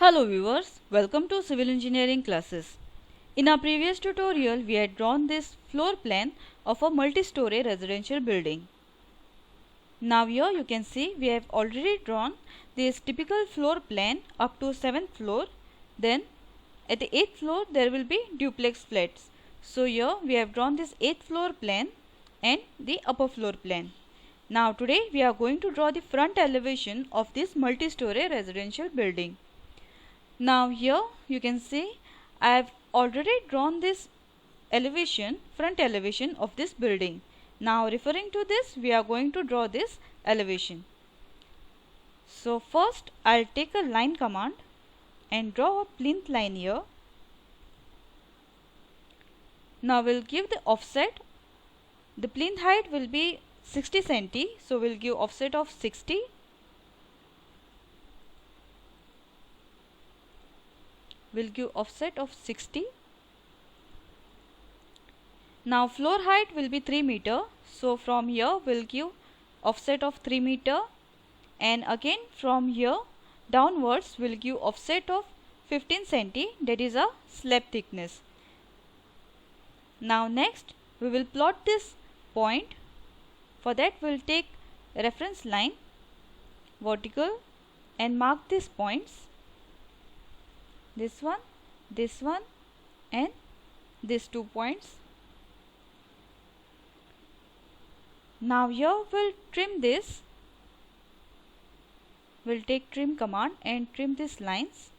Hello viewers, welcome to civil engineering classes. In our previous tutorial, we had drawn this floor plan of a multi-story residential building. Now here you can see we have already drawn this typical floor plan up to 7th floor. Then at the 8th floor there will be duplex flats. So here we have drawn this 8th floor plan and the upper floor plan. Now today we are going to draw the front elevation of this multi-story residential building. Now here you can see I have already drawn this elevation, front elevation of this building. Now referring to this, we are going to draw this elevation. So first I'll take a line command and draw a plinth line here. Now we'll give the offset. The plinth height will be 60 cm, so we'll give offset of 60. We'll give offset of 60. Now floor height will be 3 meter, so from here we'll give offset of 3 meter, and again from here downwards we'll give offset of 15 cm, that is a slab thickness. Now next we will plot this point. For that we'll take reference line vertical and mark these points, this one and these 2 points. Now here we'll trim this. We'll take trim command and trim these lines.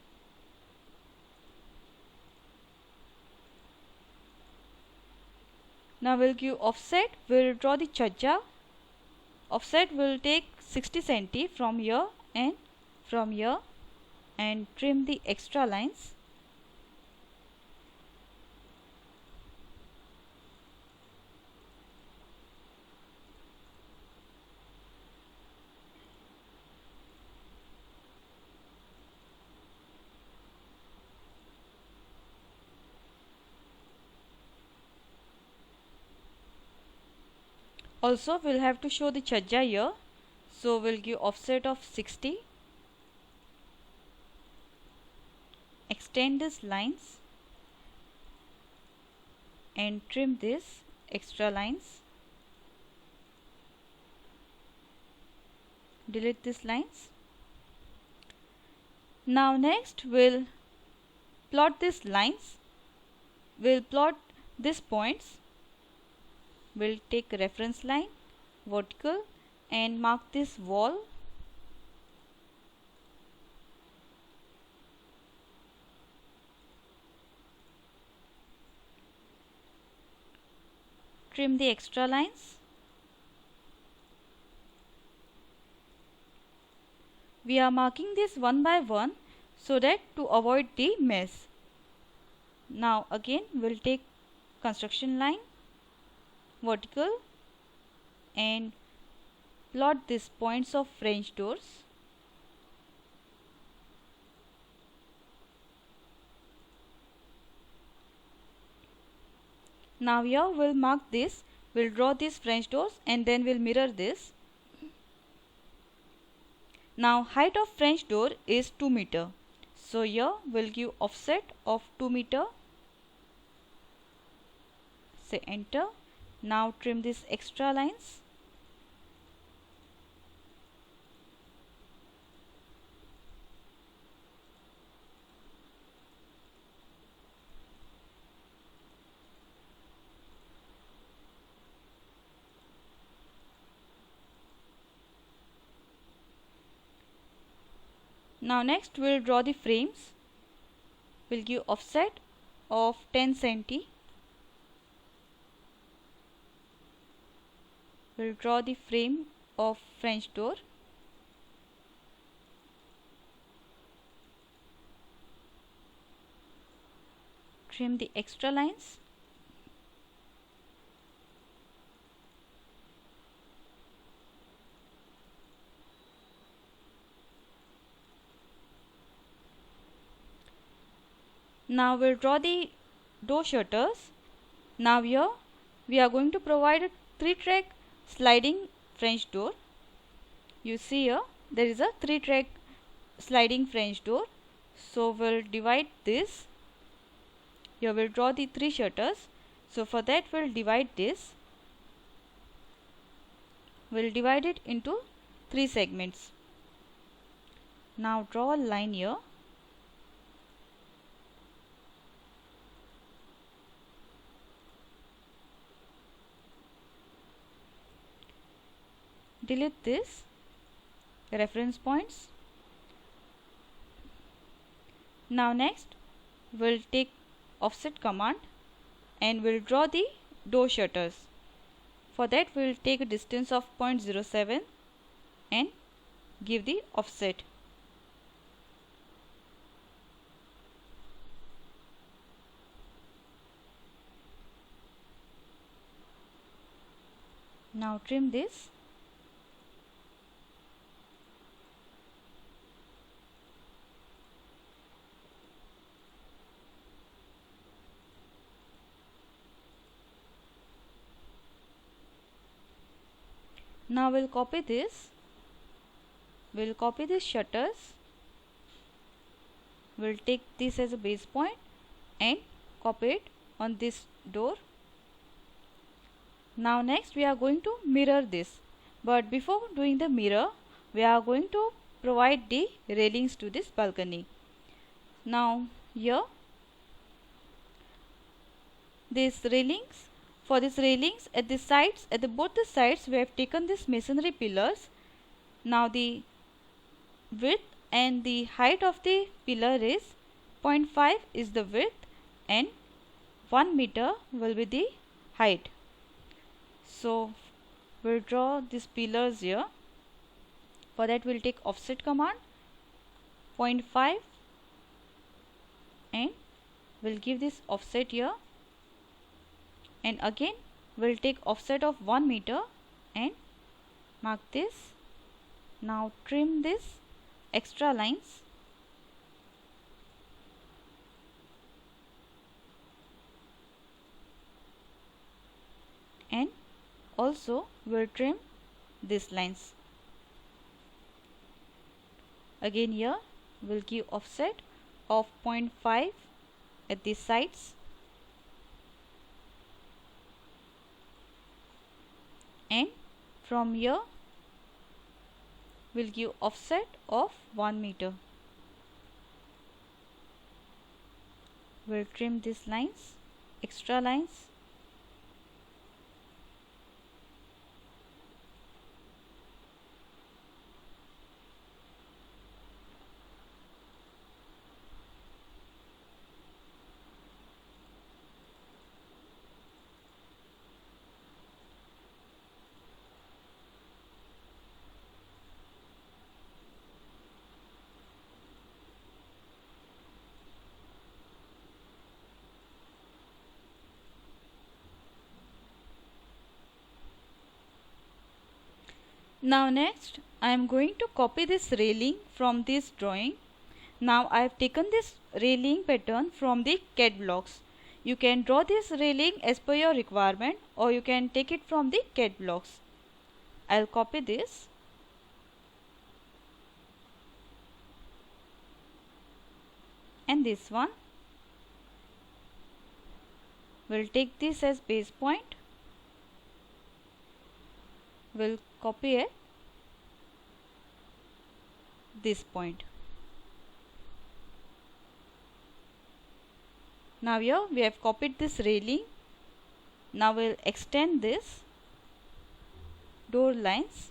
Now we'll give offset. We'll draw the chhajja. Offset will take 60 cm from here and from here, and trim the extra lines. Also we'll have to show the chhajja here, so we'll give offset of 60. Extend these lines and trim these extra lines. Delete these lines. Now next we'll plot these lines. We'll plot these points. We'll take reference line vertical and mark this wall. Trim the extra lines. We are marking this one by one so that to avoid the mess. Now again we'll take construction line vertical and plot these points of French doors. Now here we'll mark this. We'll draw these French doors and then we'll mirror this. Now height of French door is 2 meter. So here we'll give offset of 2 meter. Say enter. Now trim these extra lines. Now next we'll draw the frames. We'll give offset of 10 cm. We'll draw the frame of French door. Trim the extra lines. Now we'll draw the door shutters. Now here we are going to provide a 3-track sliding French door. You see here there is a 3-track sliding French door. So we'll divide this. Here we'll draw the 3 shutters. So for that we'll divide this. We'll divide it into 3 segments. Now draw a line here. Delete this reference points. Now next we'll take offset command and we'll draw the door shutters. For that we'll take a distance of 0.07 and give the offset. Now trim this. Now we'll copy this. We'll copy these shutters. We'll take this as a base point and copy it on this door. Now next we are going to mirror this. But before doing the mirror, we are going to provide the railings to this balcony. Now here, these railings, for these railings at the sides, both the sides we have taken this masonry pillars. Now the width and the height of the pillar is 0.5 is the width and 1 meter will be the height. So we'll draw these pillars here. For that we'll take offset command 0.5 and we'll give this offset here, and again we'll take offset of 1 meter and mark this. Now trim this extra lines. And also we'll trim these lines. Again here we'll give offset of 0.5 at the sides and from here we'll give offset of 1 meter. We'll trim these lines, extra lines. Now next I am going to copy this railing from this drawing. Now I have taken this railing pattern from the CAD blocks. You can draw this railing as per your requirement or you can take it from the CAD blocks. I'll copy this. And this one. We'll take this as base point. We'll copy it this point. Now here we have copied this railing. Now we'll extend this door lines.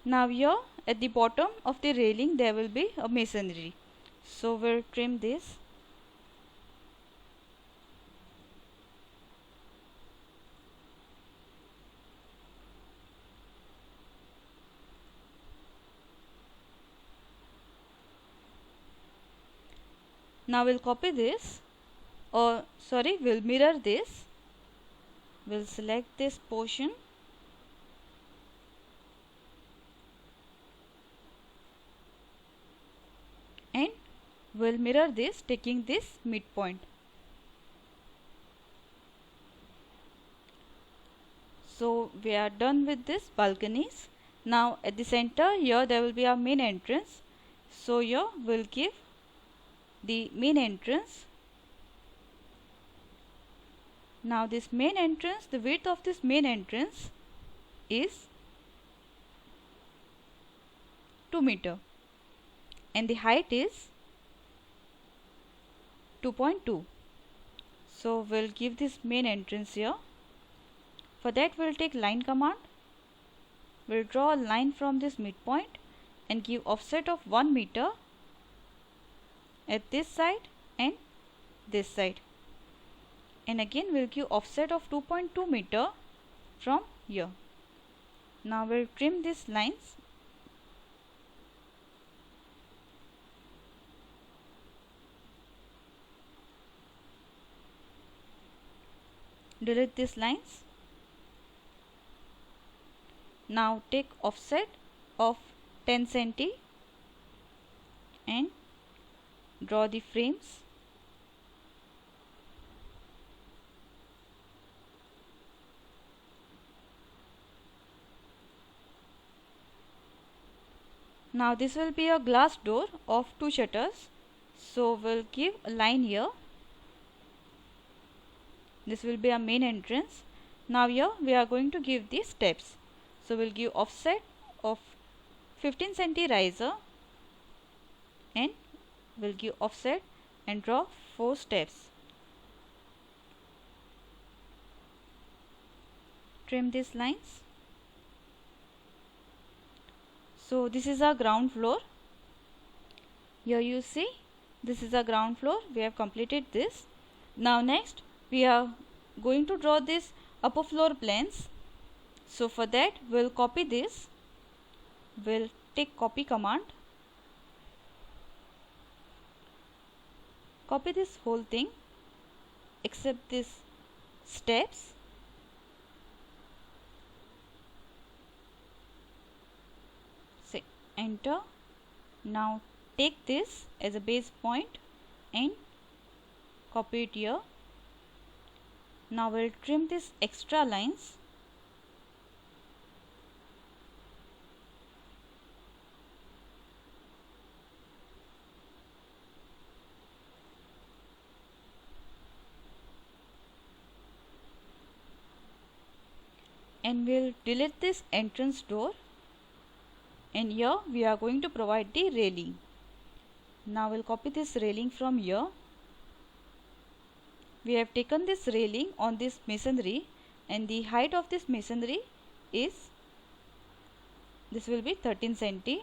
Now here at the bottom of the railing there will be a masonry. So we'll trim this. Now we'll copy this, or sorry, we'll mirror this. We'll select this portion and we'll mirror this taking this midpoint. So we are done with this balconies. Now at the center here there will be our main entrance. So here we'll give the main entrance. Now this main entrance, the width of this main entrance is 2 meter and the height is 2.2. So we'll give this main entrance here. For that we'll take line command. We'll draw a line from this midpoint and give offset of 1 meter at this side and this side. And again we'll give offset of 2.2 meter from here. Now we'll trim these lines. Delete these lines. Now take offset of 10 cm and draw the frames. Now this will be a glass door of 2 shutters. So we'll give a line here. This will be our main entrance. Now here we are going to give the steps. So we'll give offset of 15 cm riser and we'll give offset and draw 4 steps. Trim these lines. So this is our ground floor. Here you see this is our ground floor. We have completed this. Now next we are going to draw this upper floor plans. So for that we'll copy this. We'll take copy command. Copy this whole thing except this steps. Say enter. Now take this as a base point and copy it here. Now we'll trim these extra lines. And we'll delete this entrance door, and here we are going to provide the railing. Now we'll copy this railing from here. We have taken this railing on this masonry and the height of this masonry is, this will be 13 cm.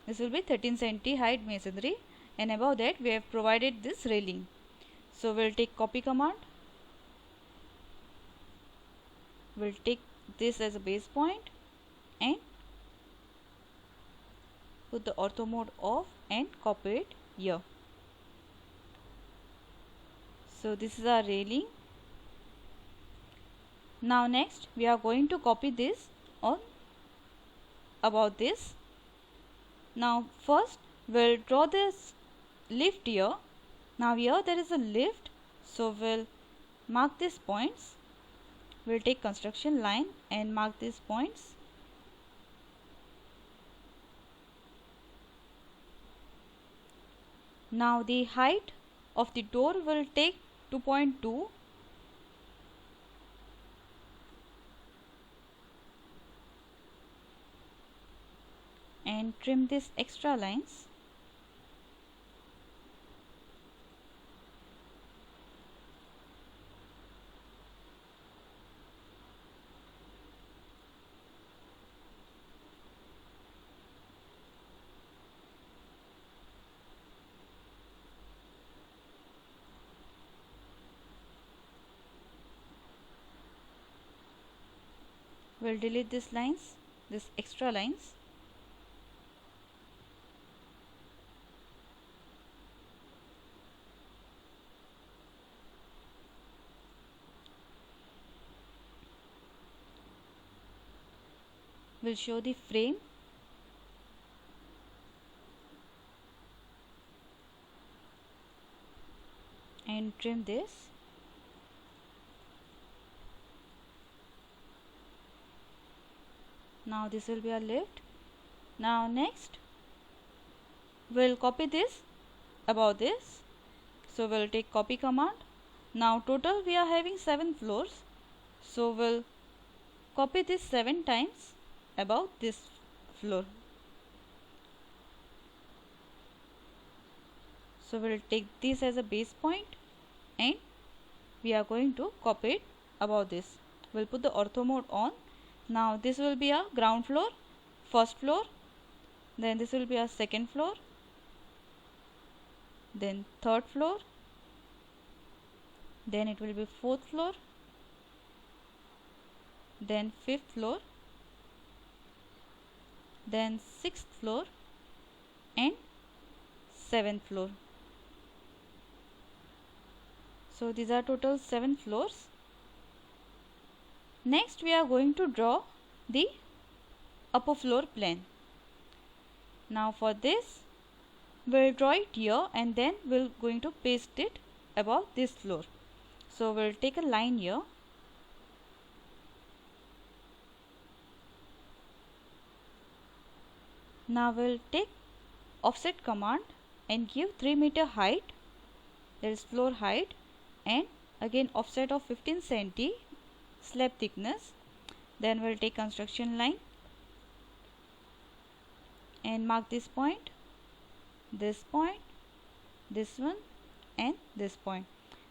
This will be 13 cm height masonry, and above that we have provided this railing. So we'll take copy command. We'll take this as a base point and put the ortho mode off and copy it here. So this is our railing. Now next we are going to copy this on about this. Now first we'll draw this lift here. Now here there is a lift, so we'll mark these points. We'll take construction line and mark these points. Now the height of the door will take 2.2. And trim these extra lines. We'll delete these lines, these extra lines. We'll show the frame. And trim this. Now this will be a lift. Now next we'll copy this above this. So we'll take copy command. Now total we are having 7 floors. So we'll copy this 7 times above this floor. So we'll take this as a base point and we are going to copy it above this. We'll put the ortho mode on. Now this will be a ground floor, first floor, then this will be a second floor, then third floor, then it will be fourth floor, then fifth floor, then sixth floor and seventh floor. So these are total 7 floors. Next we are going to draw the upper floor plan. Now for this we'll draw it here and then we're going to paste it above this floor. So we'll take a line here. Now we'll take offset command and give 3 meter height, that is floor height, and again offset of 15 cm slab thickness. Then we'll take construction line and mark this point, this point, this one and this point.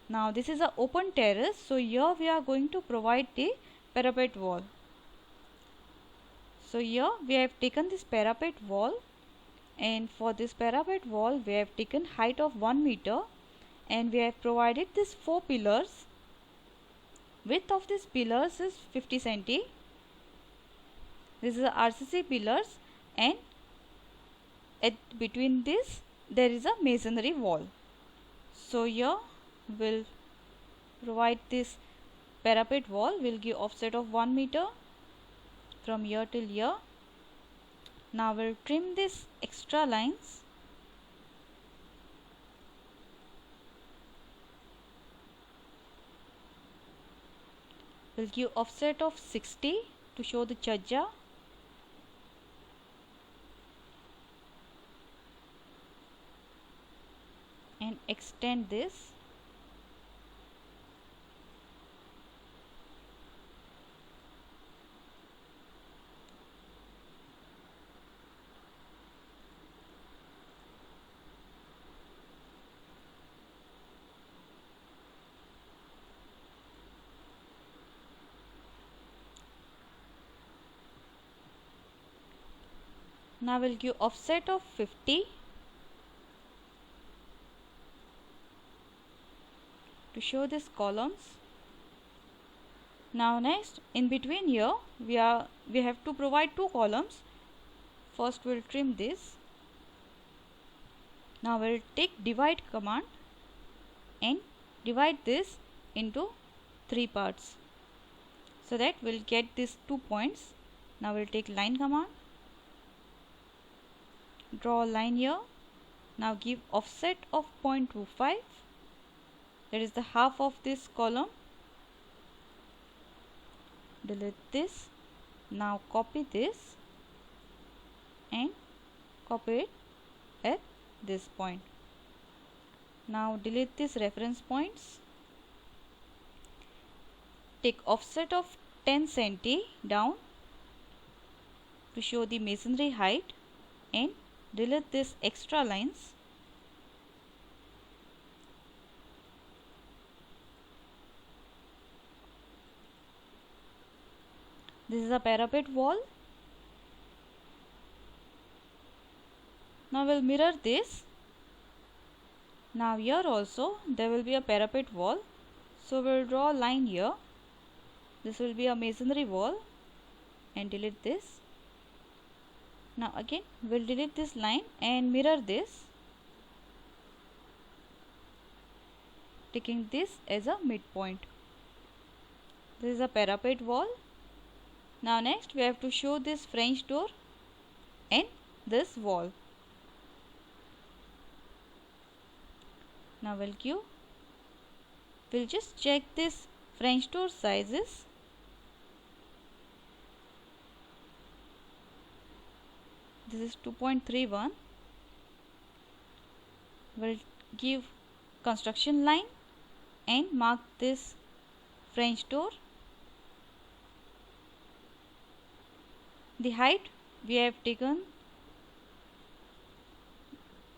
Now this is an open terrace, so here we are going to provide the parapet wall. So here we have taken this parapet wall, and for this parapet wall we have taken height of 1 meter and we have provided these 4 pillars. Width of these pillars is 50 cm. This is a RCC pillars and between this there is a masonry wall. So here we'll provide this parapet wall. We'll give offset of 1 meter from here till here. Now we'll trim this extra lines. We'll give offset of 60 to show the chajja. And extend this. Now we'll give offset of 50 to show these columns. Now next, in between here we have to provide 2 columns. First we'll trim this. Now we'll take divide command and divide this into 3 parts so that we'll get these 2 points. Now we'll take line command, draw a line here. Now give offset of 0.25, that is the half of this column. Delete this. Now copy this and copy it at this point. Now delete these reference points. Take offset of 10 cm down to show the masonry height and delete these extra lines. This is a parapet wall. Now we'll mirror this. Now here also there will be a parapet wall. So we'll draw a line here. This will be a masonry wall and delete this. Now again we'll delete this line and mirror this, taking this as a midpoint. This is a parapet wall. Now next we have to show this French door and this wall. Now we'll just check this French door sizes. this is 2.31. We'll give construction line and mark this French door. The height we have taken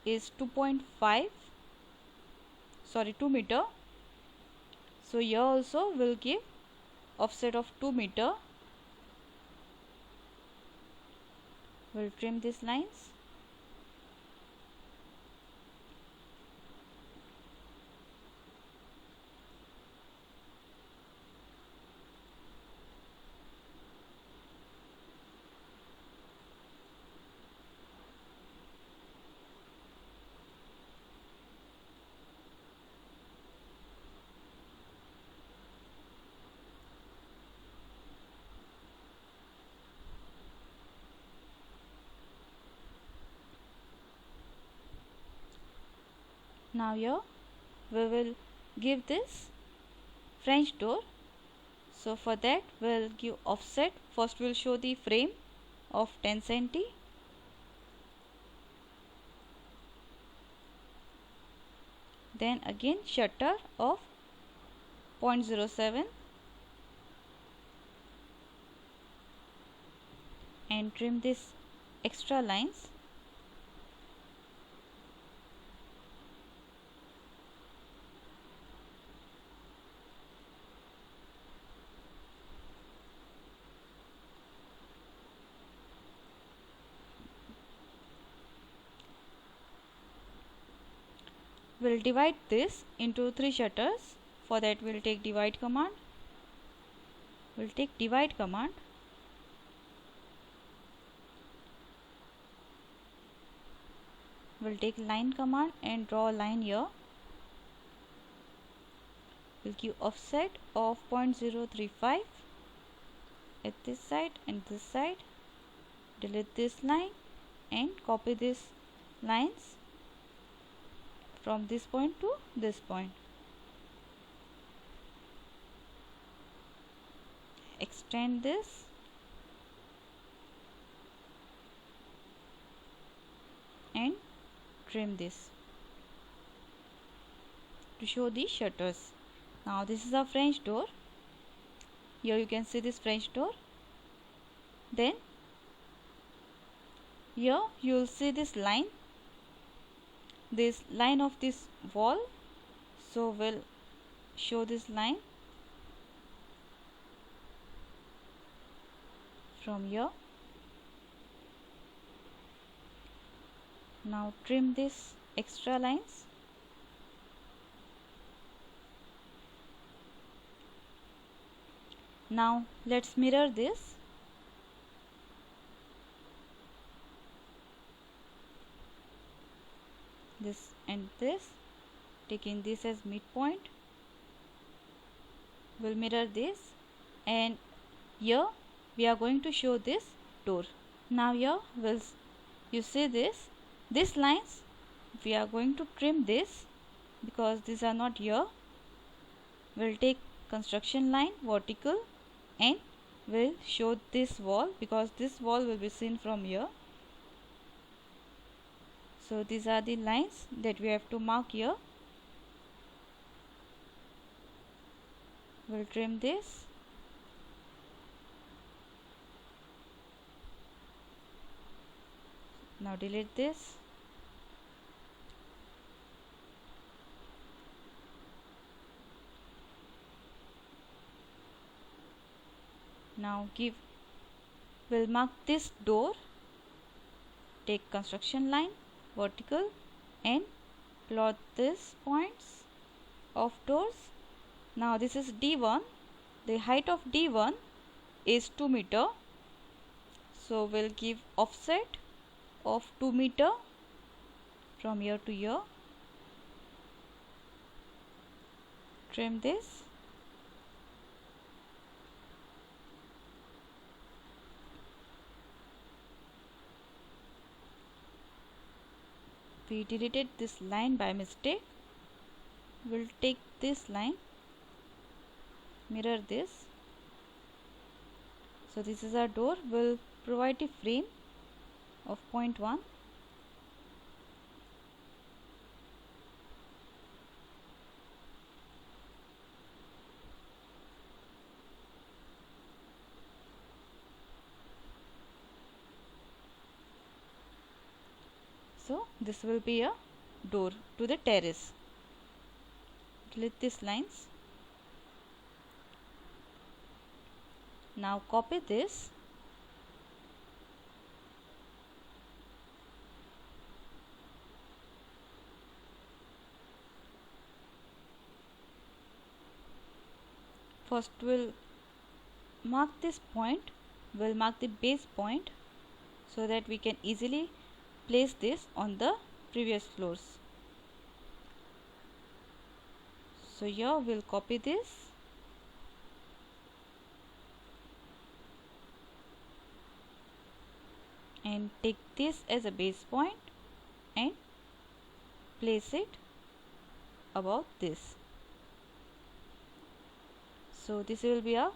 is 2.5, sorry 2 meter. So here also we'll give offset of 2 meter. We'll trim these lines. Now here we will give this French door. So for that we'll give offset. First we'll show the frame of 10 cm. Then again shutter of 0.07 and trim this extra lines. We'll divide this into 3 shutters. For that we'll take divide command. We'll take divide command. We'll take line command and draw a line here. We'll give offset of 0.035 at this side and this side. Delete this line and copy these lines from this point to this point. Extend this and trim this to show the shutters. Now this is a French door. Here you can see this French door. Then here you will see this line of this wall. So we'll show this line from here. Now trim this extra lines. Now let's mirror this. This and this, taking this as midpoint. We'll mirror this, and here we are going to show this door. Now here you see this lines we are going to trim this because these are not here. We'll take construction line vertical and we'll show this wall because this wall will be seen from here. So these are the lines that we have to mark here. We'll trim this. Now delete this. Now we'll mark this door. Take construction line vertical and plot these points of doors. Now this is D1. The height of D1 is 2 meter. So we'll give offset of 2 meter from here to here. Trim this. We deleted this line by mistake. We'll take this line, mirror this. So this is our door. We'll provide a frame of point 1. So this will be a door to the terrace. Delete these lines. Now copy this first. We'll mark this point, we'll mark the base point so that we can easily place this on the previous floors. So here we'll copy this and take this as a base point and place it above this. So this will be a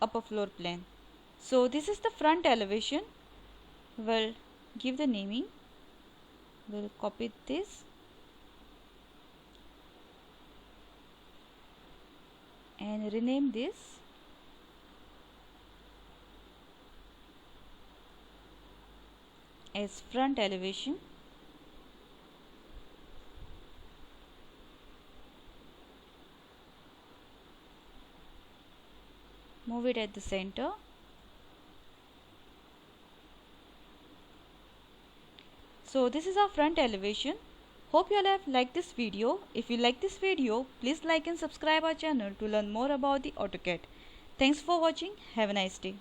upper floor plan. So this is the front elevation. We'll give the naming. We'll copy this and rename this as front elevation. Move it at the center. So this is our front elevation. Hope you all have liked this video. If you like this video, please like and subscribe our channel to learn more about the AutoCAD. Thanks for watching. Have a nice day.